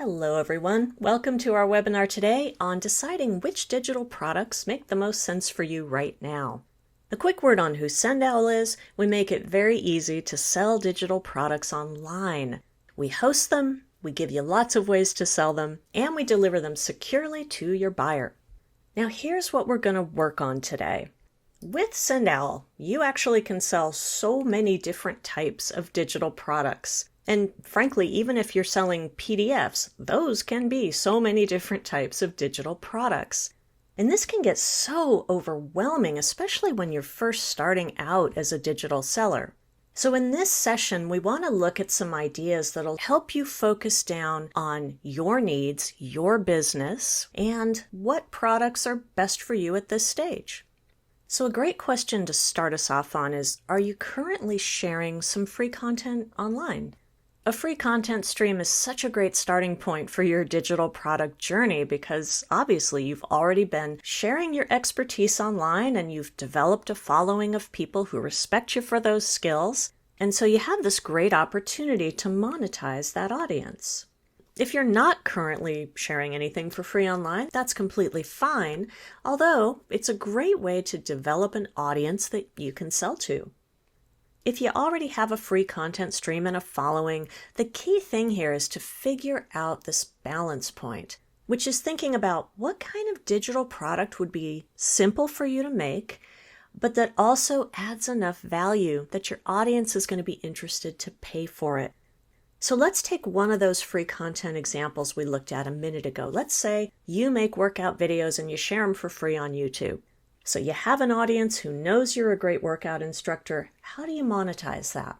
Hello everyone, welcome to our webinar today on deciding which digital products make the most sense for you right now. A quick word on who SendOwl is: we make it very easy to sell digital products online. We host them, we give you lots of ways to sell them, and we deliver them securely to your buyer. Now here's what we're going to work on today. With SendOwl, you actually can sell so many different types of digital products. And frankly, even if you're selling PDFs, those can be so many different types of digital products. And this can get so overwhelming, especially when you're first starting out as a digital seller. So in this session, we want to look at some ideas that'll help you focus down on your needs, your business, and what products are best for you at this stage. So a great question to start us off on is, are you currently sharing some free content online? A free content stream is such a great starting point for your digital product journey because obviously you've already been sharing your expertise online and you've developed a following of people who respect you for those skills. And so you have this great opportunity to monetize that audience. If you're not currently sharing anything for free online, that's completely fine, although it's a great way to develop an audience that you can sell to. If you already have a free content stream and a following, the key thing here is to figure out this balance point, which is thinking about what kind of digital product would be simple for you to make, but that also adds enough value that your audience is going to be interested to pay for it. So let's take one of those free content examples we looked at a minute ago. Let's say you make workout videos and you share them for free on YouTube. So you have an audience who knows you're a great workout instructor. How do you monetize that?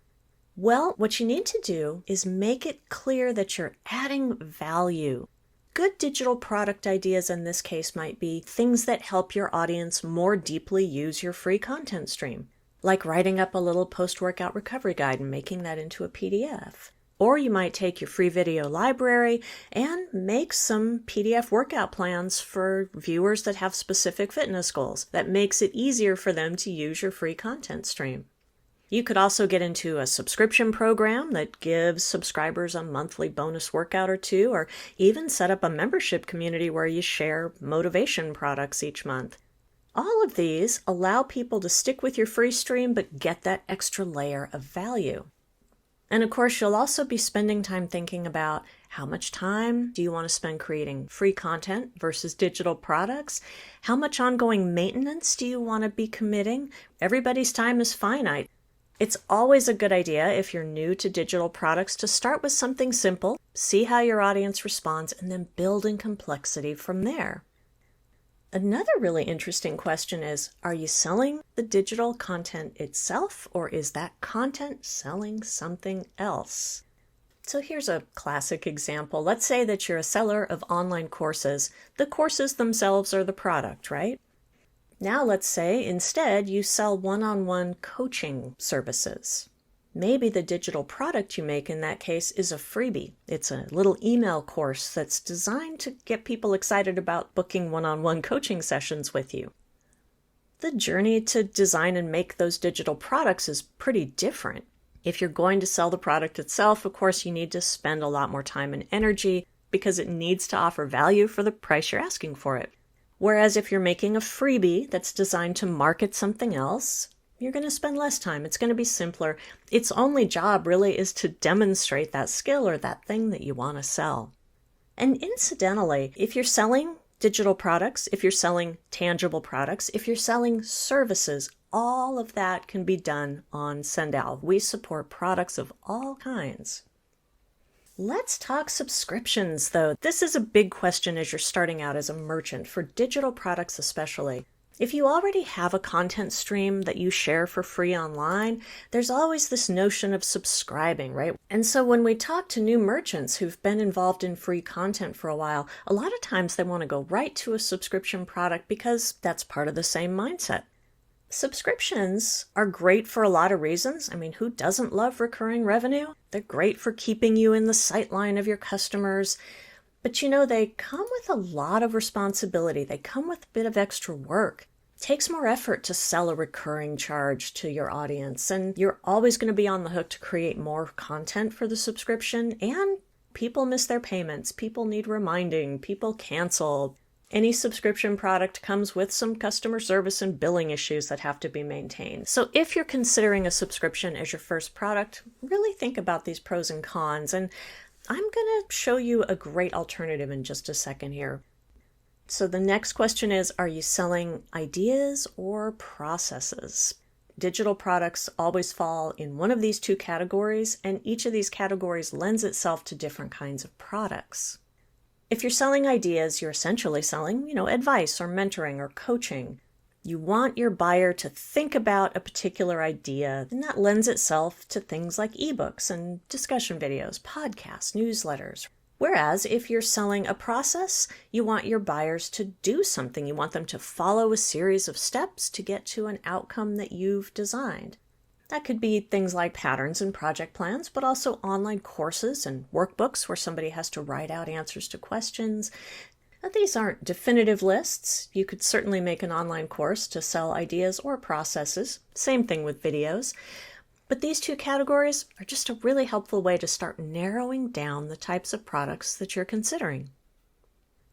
Well, what you need to do is make it clear that you're adding value. Good digital product ideas in this case might be things that help your audience more deeply use your free content stream, like writing up a little post-workout recovery guide and making that into a PDF. Or you might take your free video library and make some PDF workout plans for viewers that have specific fitness goals. That makes it easier for them to use your free content stream. You could also get into a subscription program that gives subscribers a monthly bonus workout or two, or even set up a membership community where you share motivation products each month. All of these allow people to stick with your free stream but get that extra layer of value. And of course, you'll also be spending time thinking about how much time do you want to spend creating free content versus digital products? How much ongoing maintenance do you want to be committing? Everybody's time is finite. It's always a good idea if you're new to digital products to start with something simple, see how your audience responds, and then build in complexity from there. Another really interesting question is, are you selling the digital content itself, or is that content selling something else? So here's a classic example. Let's say that you're a seller of online courses. The courses themselves are the product, right? Now let's say instead you sell one-on-one coaching services. Maybe the digital product you make in that case is a freebie. It's a little email course that's designed to get people excited about booking one-on-one coaching sessions with you. The journey to design and make those digital products is pretty different. If you're going to sell the product itself, of course, you need to spend a lot more time and energy because it needs to offer value for the price you're asking for it. Whereas if you're making a freebie that's designed to market something else, you're going to spend less time. It's going to be simpler. Its only job really is to demonstrate that skill or that thing that you want to sell. And incidentally, if you're selling digital products, if you're selling tangible products, if you're selling services, all of that can be done on SendOwl. We support products of all kinds. Let's talk subscriptions, though. This is a big question as you're starting out as a merchant, for digital products especially. If you already have a content stream that you share for free online, there's always this notion of subscribing, right? And so when we talk to new merchants who've been involved in free content for a while, a lot of times they want to go right to a subscription product because that's part of the same mindset. Subscriptions are great for a lot of reasons. I mean, who doesn't love recurring revenue? They're great for keeping you in the sightline of your customers. But they come with a lot of responsibility. They come with a bit of extra work. It takes more effort to sell a recurring charge to your audience, and you're always going to be on the hook to create more content for the subscription, and People miss their payments, people need reminding, people cancel. Any subscription product comes with some customer service and billing issues that have to be maintained. So if you're considering a subscription as your first product, really think about these pros and cons, and I'm going to show you a great alternative in just a second here. So the next question is, are you selling ideas or processes? Digital products always fall in one of these two categories, and each of these categories lends itself to different kinds of products. If you're selling ideas, you're essentially selling, advice or mentoring or coaching. You want your buyer to think about a particular idea, and that lends itself to things like ebooks and discussion videos, podcasts, newsletters. Whereas if you're selling a process, you want your buyers to do something. You want them to follow a series of steps to get to an outcome that you've designed. That could be things like patterns and project plans, but also online courses and workbooks where somebody has to write out answers to questions. Now, these aren't definitive lists. You could certainly make an online course to sell ideas or processes. Same thing with videos. But these two categories are just a really helpful way to start narrowing down the types of products that you're considering.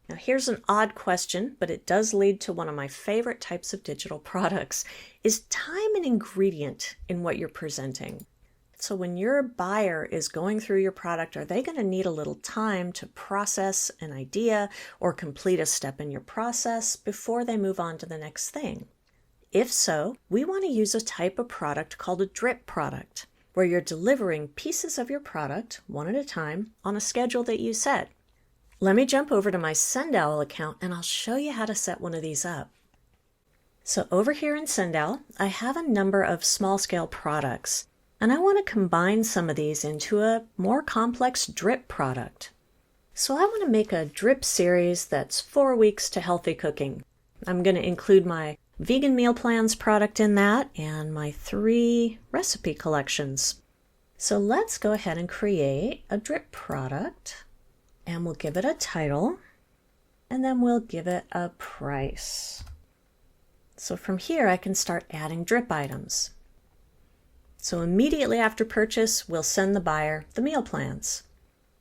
Now, here's an odd question, but it does lead to one of my favorite types of digital products. Is time an ingredient in what you're presenting? So when your buyer is going through your product, are they going to need a little time to process an idea or complete a step in your process before they move on to the next thing? If so, we want to use a type of product called a drip product, where you're delivering pieces of your product one at a time on a schedule that you set. Let me jump over to my SendOwl account and I'll show you how to set one of these up. So over here in SendOwl, I have a number of small-scale products, and I want to combine some of these into a more complex drip product. So I want to make a drip series that's 4 weeks to healthy cooking. I'm going to include my vegan meal plans product in that and my 3 recipe collections. So let's go ahead and create a drip product, and we'll give it a title, and then we'll give it a price. So from here I can start adding drip items. So immediately after purchase, we'll send the buyer the meal plans.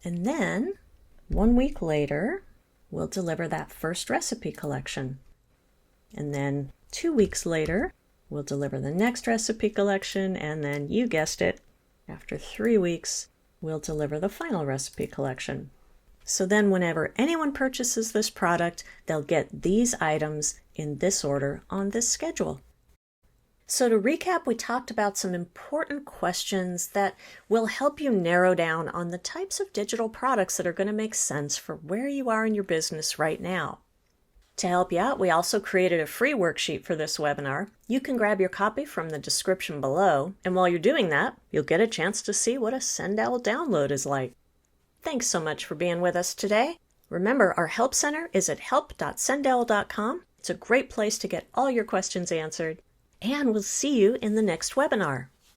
And then 1 week later, we'll deliver that first recipe collection. And then 2 weeks later, we'll deliver the next recipe collection, and then, you guessed it, after 3 weeks, we'll deliver the final recipe collection. So then whenever anyone purchases this product, they'll get these items in this order on this schedule. So to recap, we talked about some important questions that will help you narrow down on the types of digital products that are going to make sense for where you are in your business right now. To help you out, we also created a free worksheet for this webinar. You can grab your copy from the description below, and while you're doing that, you'll get a chance to see what a SendOwl download is like. Thanks so much for being with us today. Remember, our Help Center is at help.sendowl.com. It's a great place to get all your questions answered, and we'll see you in the next webinar.